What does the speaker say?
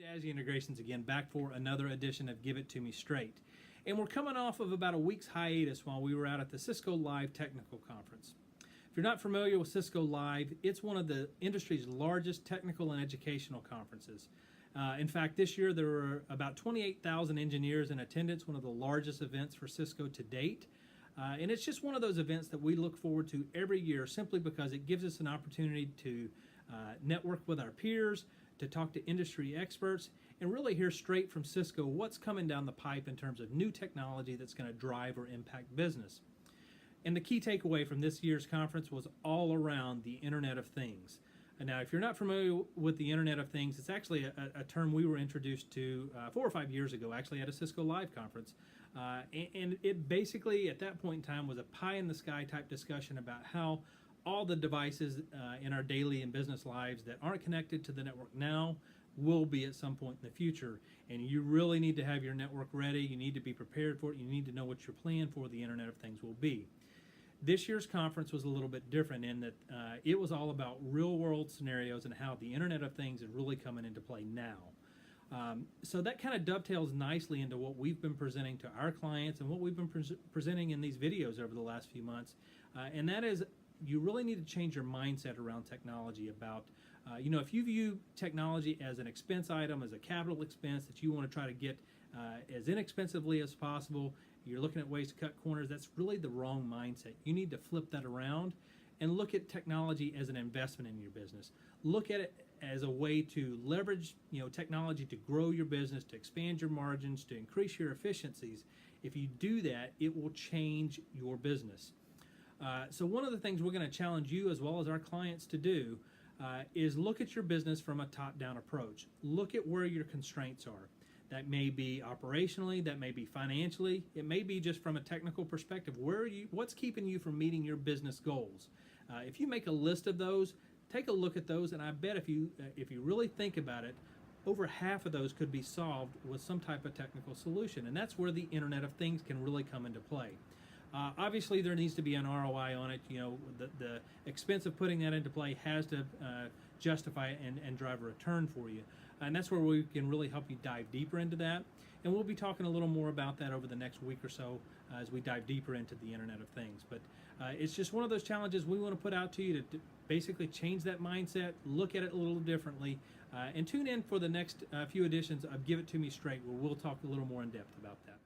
Dazzy Integrations again, back for another edition of Give It To Me Straight. And we're coming off of about a week's hiatus while we were out at the Cisco Live Technical Conference. If you're not familiar with Cisco Live, it's one of the industry's largest technical and educational conferences. In fact, this year there were about 28,000 engineers in attendance, one of the largest events for Cisco to date. And it's just one of those events that we look forward to every year simply because it gives us an opportunity to network with our peers, to talk to industry experts, and really hear straight from Cisco what's coming down the pipe in terms of new technology that's going to drive or impact business. And the key takeaway from this year's conference was all around the Internet of Things. And now, if you're not familiar with the Internet of Things, it's actually a term we were introduced to 4 or 5 years ago, actually at a Cisco Live conference. And it basically, at that point in time, was a pie-in-the-sky type discussion about how all the devices in our daily and business lives that aren't connected to the network now will be at some point in the future. And you really need to have your network ready. You need to be prepared for it. You need to know what your plan for the Internet of Things will be. This year's conference was a little bit different in that it was all about real-world scenarios and how the Internet of Things is really coming into play now. So that kind of dovetails nicely into what we've been presenting to our clients and what we've been presenting in these videos over the last few months. And that is, you really need to change your mindset around technology about, if you view technology as an expense item, as a capital expense that you want to try to get as inexpensively as possible, you're looking at ways to cut corners, that's really the wrong mindset. You need to flip that around and look at technology as an investment in your business. Look at it as a way to leverage, technology to grow your business, to expand your margins, to increase your efficiencies. If you do that, it will change your business. So one of the things we're going to challenge you as well as our clients to do is look at your business from a top-down approach. Look at where your constraints are. That may be operationally, that may be financially, it may be just from a technical perspective. What's keeping you from meeting your business goals? If you make a list of those, take a look at those, and I bet if you really think about it, over half of those could be solved with some type of technical solution, and that's where the Internet of Things can really come into play. Obviously, there needs to be an ROI on it. The expense of putting that into play has to justify it and drive a return for you. And that's where we can really help you dive deeper into that. And we'll be talking a little more about that over the next week or so as we dive deeper into the Internet of Things. But it's just one of those challenges we want to put out to you to basically change that mindset, look at it a little differently, and tune in for the next few editions of Give It To Me Straight, where we'll talk a little more in depth about that.